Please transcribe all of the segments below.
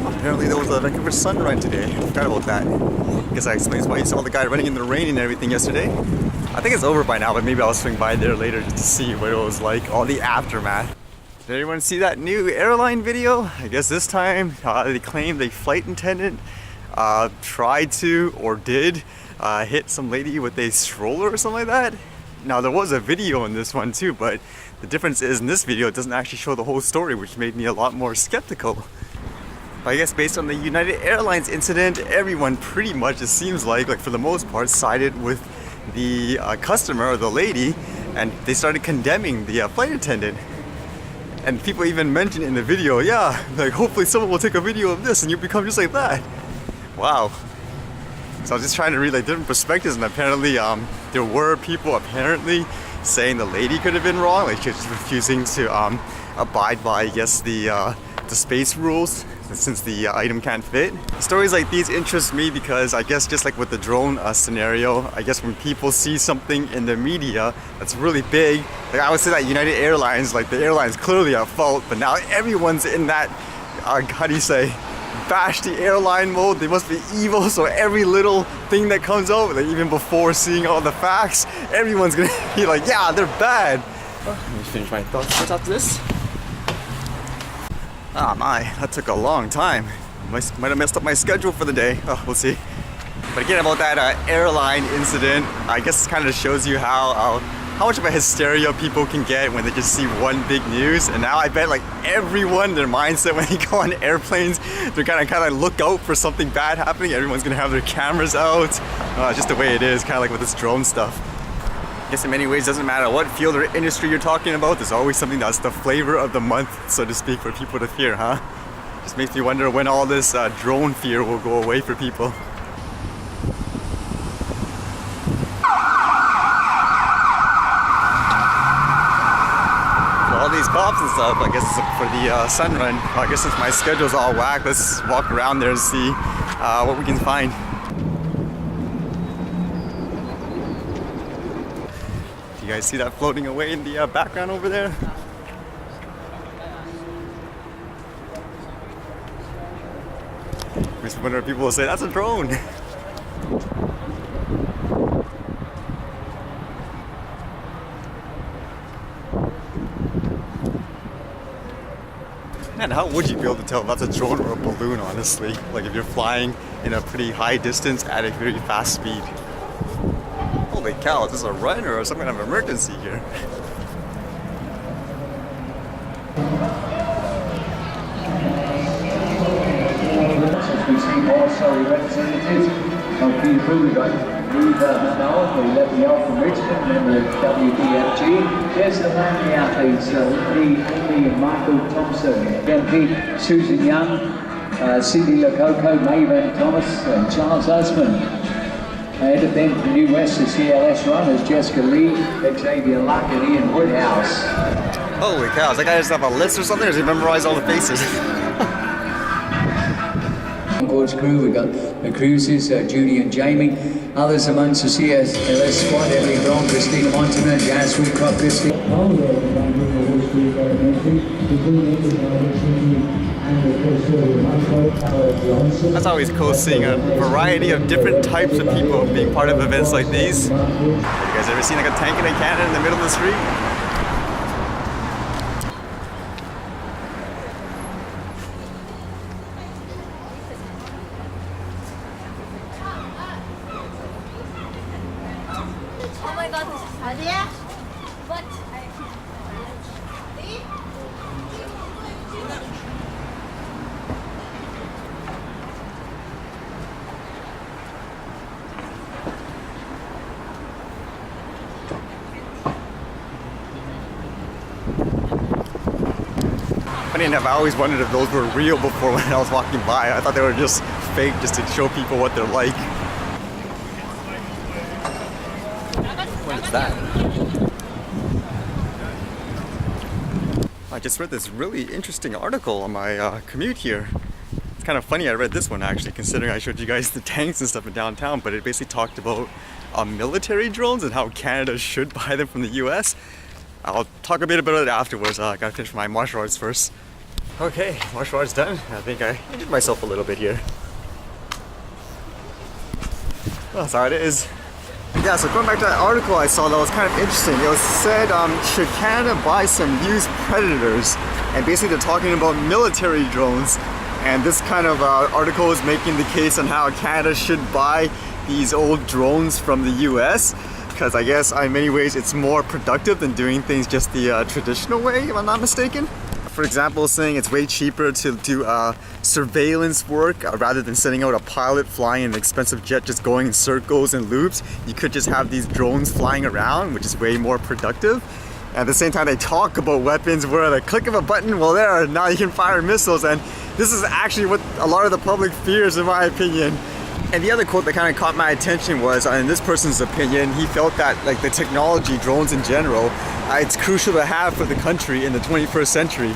Apparently there was a Vancouver Sun run today. I forgot about that. I guess that explains why you saw the guy running in the rain and everything yesterday. I think it's over by now, but maybe I'll swing by there later just to see what it was like, all the aftermath. Did anyone see that new airline video? I guess this time they claimed a flight attendant tried to or did hit some lady with a stroller or something like that. Now there was a video in this one too, but the difference is in this video it doesn't actually show the whole story, which made me a lot more skeptical. But I guess based on the United Airlines incident, everyone pretty much, it seems like for the most part, sided with the customer or the lady, and they started condemning the flight attendant. And people even mentioned in the video, yeah, like hopefully someone will take a video of this and you become just like that. Wow. So I was just trying to read like different perspectives, and apparently there were people apparently saying the lady could have been wrong, like she was refusing to abide by, I guess, the space rules since the item can't fit. Stories like these interest me because I guess just like with the drone scenario, I guess when people see something in the media that's really big, like I would say that United Airlines, like the airline's clearly at fault, but now everyone's in that, how do you say, bash the airline mode. They must be evil, so every little thing that comes out, like even before seeing all the facts, everyone's gonna be like, yeah, they're bad. Let me finish my thoughts after this. Ah my, that took a long time. Might have messed up my schedule for the day. Oh, we'll see. But again, about that airline incident, I guess it kind of shows you how much of a hysteria people can get when they just see one big news. And now I bet like everyone, their mindset when they go on airplanes, they're gonna kind of look out for something bad happening. Everyone's gonna have their cameras out. Just the way it is, kind of like with this drone stuff. I guess in many ways, it doesn't matter what field or industry you're talking about, there's always something that's the flavor of the month, so to speak, for people to fear, huh? Just makes me wonder when all this drone fear will go away for people. For all these cops and stuff, I guess for the sun run, I guess since my schedule's all whack, let's walk around there and see what we can find. You guys see that floating away in the background over there? Makes me wonder if people will say, that's a drone! Man, how would you be able to tell if that's a drone or a balloon, honestly? Like if you're flying in a pretty high distance at a very fast speed. Holy cow, is this a run or some kind of emergency here? As we see more Surrey representatives of people, we've got Eve McDowell, we let me out from Richmond, member of WBFG. There's the family athletes, Lee and Michael Thompson, MP Susan Young, Cindy Lococo, Maven Thomas, and Charles Usman. Ahead of them from New West, the CLS runners, Jessica Lee, Xavier Luck, and Ian Woodhouse. Holy cow, does that guy just have a list or something, or does he memorize all the faces? Concourse crew, we've got the cruises, Judy and Jamie. Others amongst the CLS squad, Emily Brown, Christina Montana, Jazz Woodcock, Christina. That's always cool seeing a variety of different types of people being part of events like these. You guys ever seen like a tank and a cannon in the middle of the street? Oh my god, Hysteria? What? Funny enough, I always wondered if those were real before when I was walking by. I thought they were just fake, just to show people what they're like. What is that? I just read this really interesting article on my commute here. It's kind of funny I read this one actually, considering I showed you guys the tanks and stuff in downtown, but it basically talked about military drones and how Canada should buy them from the US. I'll talk a bit about it afterwards. I gotta finish my martial arts first. Okay, martial arts done. I think I injured myself a little bit here. Well, that's how it is. Yeah, so going back to that article I saw that was kind of interesting. It was said, should Canada buy some used Predators? And basically they're talking about military drones. And this kind of article is making the case on how Canada should buy these old drones from the US. Because I guess in many ways it's more productive than doing things just the traditional way, if I'm not mistaken. For example, saying it's way cheaper to do surveillance work rather than sending out a pilot flying an expensive jet just going in circles and loops. You could just have these drones flying around, which is way more productive. At the same time, they talk about weapons where at the click of a button, well there, now you can fire missiles, and this is actually what a lot of the public fears, in my opinion. And the other quote that kind of caught my attention was, in this person's opinion, he felt that like the technology, drones in general, it's crucial to have for the country in the 21st century.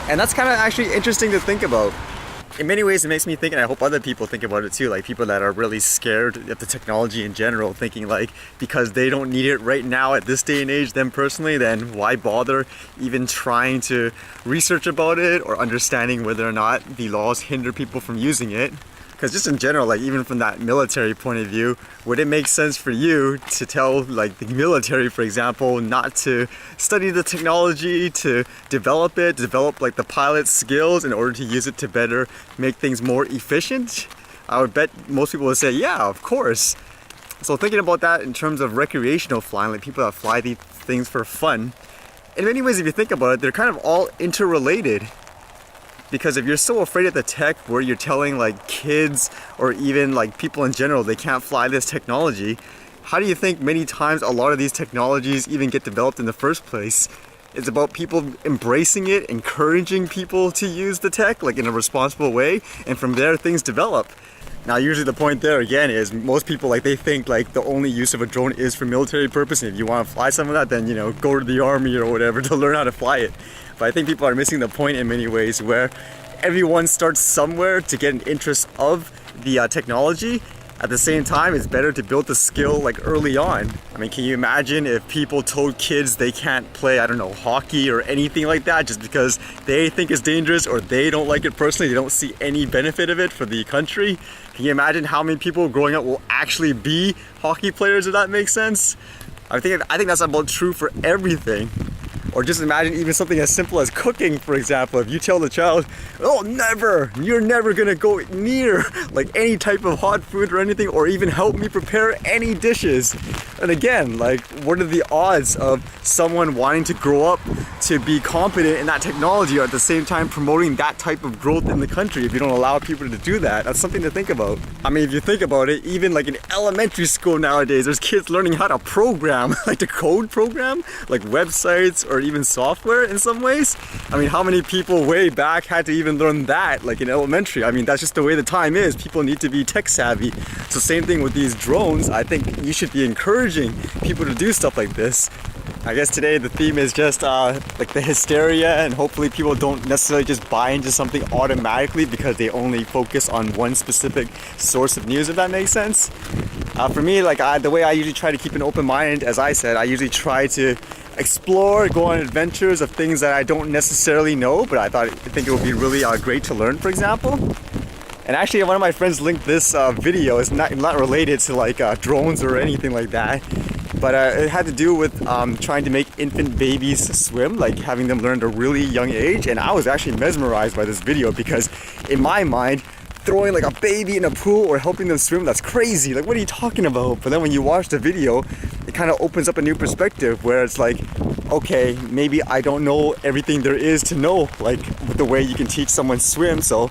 And that's kind of actually interesting to think about. In many ways it makes me think, and I hope other people think about it too, like people that are really scared of the technology in general, thinking like because they don't need it right now at this day and age, them personally, then why bother even trying to research about it or understanding whether or not the laws hinder people from using it. Because just in general, like even from that military point of view, would it make sense for you to tell like the military, for example, not to study the technology, to develop it, develop like the pilot skills in order to use it to better make things more efficient? I would bet most people would say, yeah, of course. So thinking about that in terms of recreational flying, like people that fly these things for fun, in many ways if you think about it, they're kind of all interrelated. Because if you're so afraid of the tech where you're telling like kids or even like people in general they can't fly this technology, how do you think many times a lot of these technologies even get developed in the first place? It's about people embracing it, encouraging people to use the tech like in a responsible way, and from there things develop. Now usually the point there again is most people like they think like the only use of a drone is for military purpose, and if you want to fly some of that then you know go to the army or whatever to learn how to fly it. But I think people are missing the point in many ways where everyone starts somewhere to get an interest of the technology. At the same time, it's better to build the skill like early on. I mean, can you imagine if people told kids they can't play, I don't know, hockey or anything like that just because they think it's dangerous or they don't like it personally, they don't see any benefit of it for the country? Can you imagine how many people growing up will actually be hockey players, if that makes sense? I think that's about true for everything. Or just imagine even something as simple as cooking, for example. If you tell the child, oh, never, you're never gonna go near like any type of hot food or anything, or even help me prepare any dishes. And again, like what are the odds of someone wanting to grow up to be competent in that technology or at the same time promoting that type of growth in the country if you don't allow people to do that? That's something to think about. I mean, if you think about it, even like in elementary school nowadays, there's kids learning how to program, like to code program, like websites or even software in some ways. I mean, how many people way back had to even learn that like in elementary? I mean, that's just the way the time is. People need to be tech savvy. So same thing with these drones. I think you should be encouraging people to do stuff like this. I guess today the theme is just like the hysteria, and hopefully people don't necessarily just buy into something automatically because they only focus on one specific source of news, if that makes sense. For me, like the way I usually try to keep an open mind, as I said, I usually try to explore, go on adventures of things that I don't necessarily know, but I think it would be really great to learn, for example. And actually, one of my friends linked this video. It's not related to like drones or anything like that, but it had to do with trying to make infant babies swim, like having them learn at a really young age. And I was actually mesmerized by this video because in my mind, throwing like a baby in a pool or helping them swim, that's crazy. Like, what are you talking about? But then when you watch the video, it kind of opens up a new perspective where it's like, okay, maybe I don't know everything there is to know, like the way you can teach someone swim, so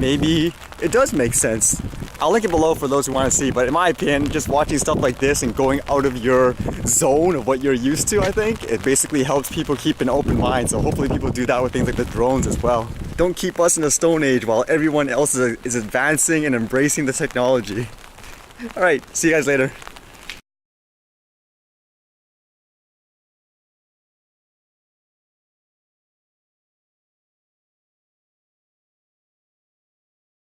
maybe it does make sense. I'll link it below for those who want to see, but in my opinion, just watching stuff like this and going out of your zone of what you're used to, I think, it basically helps people keep an open mind, so hopefully people do that with things like the drones as well. Don't keep us in a stone age while everyone else is advancing and embracing the technology. Alright, see you guys later.